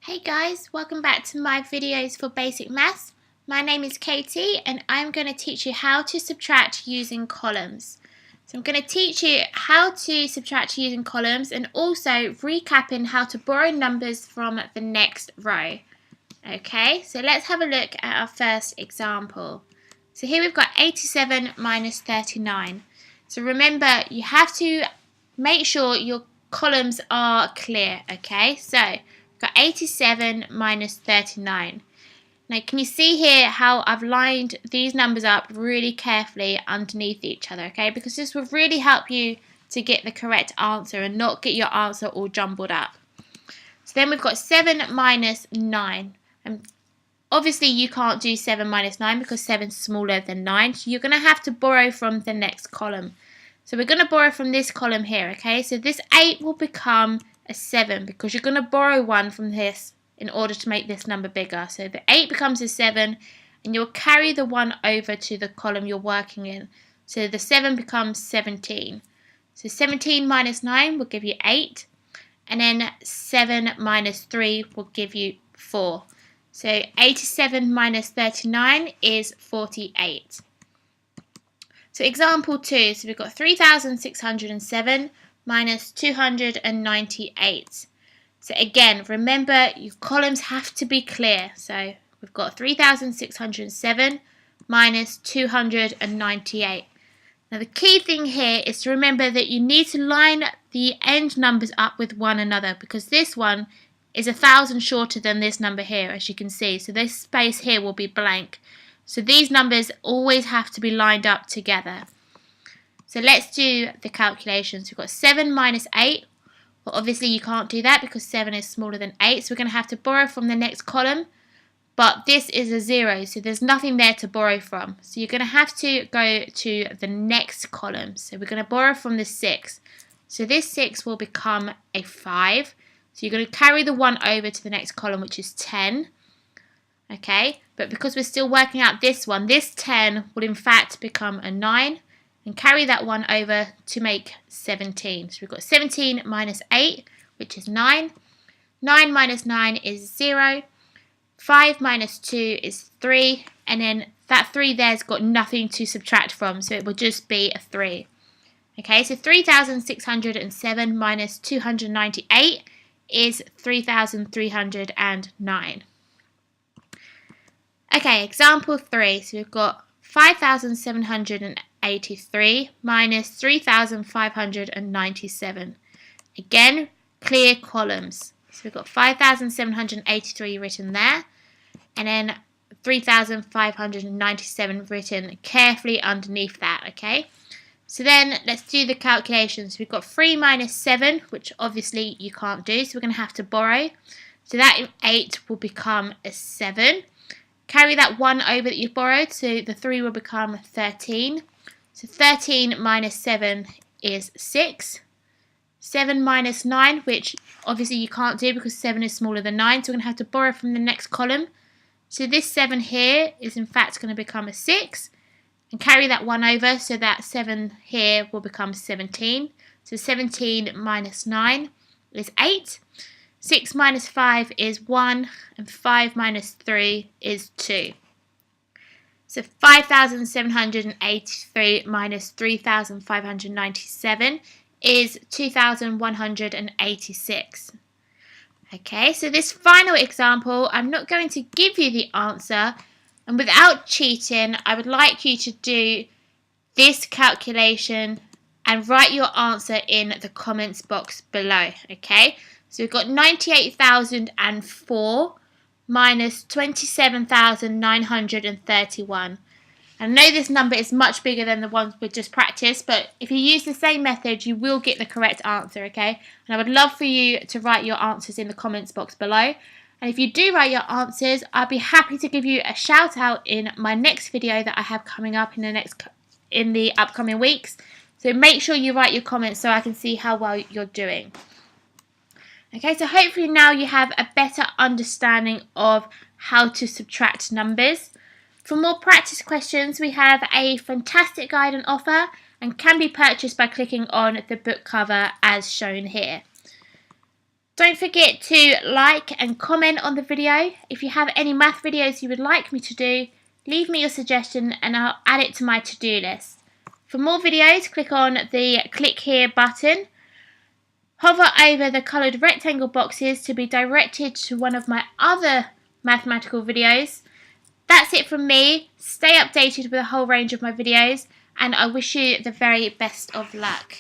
Hey guys, welcome back to my videos for basic maths. My name is Katie and I'm going to teach you how to subtract using columns. So I'm going to teach you how to subtract using columns and also recapping how to borrow numbers from the next row. Okay, so let's have a look at our first example. So here we've got 87 minus 39. So remember, you have to make sure your columns are clear, okay? So we've got 87 minus 39. Now can you see here how I've lined these numbers up really carefully underneath each other, okay? Because this will really help you to get the correct answer and not get your answer all jumbled up. So then we've got 7 minus 9. And obviously you can't do 7 minus 9 because 7 is smaller than 9. So you're going to have to borrow from the next column. So we're going to borrow from this column here, okay? So this 8 will become a 7 because you're going to borrow 1 from this in order to make this number bigger. So the 8 becomes a 7 and you'll carry the 1 over to the column you're working in. So the 7 becomes 17. So 17 minus 9 will give you 8. And then 7 minus 3 will give you 4. So 87 minus 39 is 48. So example 2, so we've got 3,607 minus 298. So again, remember your columns have to be clear. So we've got 3,607 minus 298. Now the key thing here is to remember that you need to line the end numbers up with one another because this one is 1,000 shorter than this number here, as you can see. So this space here will be blank. So these numbers always have to be lined up together. So let's do the calculations. We've got 7 minus 8. Well, obviously you can't do that because 7 is smaller than 8. So we're going to have to borrow from the next column. But this is a 0, so there's nothing there to borrow from. So you're going to have to go to the next column. So we're going to borrow from the 6. So this 6 will become a 5. So you're going to carry the 1 over to the next column, which is 10. Okay, but because we're still working out this one, this 10 will in fact become a 9. And carry that 1 over to make 17. So we've got 17 minus 8, which is 9. 9 minus 9 is 0. 5 minus 2 is 3. And then that 3 there's got nothing to subtract from, so it will just be a 3. Okay, so 3,607 minus 298 is 3,309. Okay, example 3. So we've got 5,783 minus 3,597. Again, clear columns. So we've got 5,783 written there, and then 3,597 written carefully underneath that, okay? So then let's do the calculations. We've got 3 minus 7, which obviously you can't do, so we're going to have to borrow. So that 8 will become a 7. Carry that 1 over that you've borrowed, so the 3 will become 13. So 13 minus 7 is 6. 7 minus 9, which obviously you can't do because 7 is smaller than 9, so we're going to have to borrow from the next column. So this 7 here is in fact going to become a 6. And carry that 1 over, so that 7 here will become 17. So 17 minus 9 is 8. 6 minus 5 is 1, and 5 minus 3 is 2. So 5,783 minus 3,597 is 2,186. Okay, so this final example, I'm not going to give you the answer, and without cheating, I would like you to do this calculation and write your answer in the comments box below, okay? So we've got 98,004 minus 27,931. I know this number is much bigger than the ones we just practiced, but if you use the same method, you will get the correct answer, okay? And I would love for you to write your answers in the comments box below. And if you do write your answers, I'll be happy to give you a shout out in my next video that I have coming up in the upcoming weeks. So make sure you write your comments so I can see how well you're doing. Okay, so hopefully now you have a better understanding of how to subtract numbers. For more practice questions, we have a fantastic guide on offer and can be purchased by clicking on the book cover as shown here. Don't forget to like and comment on the video. If you have any math videos you would like me to do, leave me your suggestion and I'll add it to my to-do list. For more videos, click on the click here button. Hover over the coloured rectangle boxes to be directed to one of my other mathematical videos. That's it from me. Stay updated with a whole range of my videos and I wish you the very best of luck.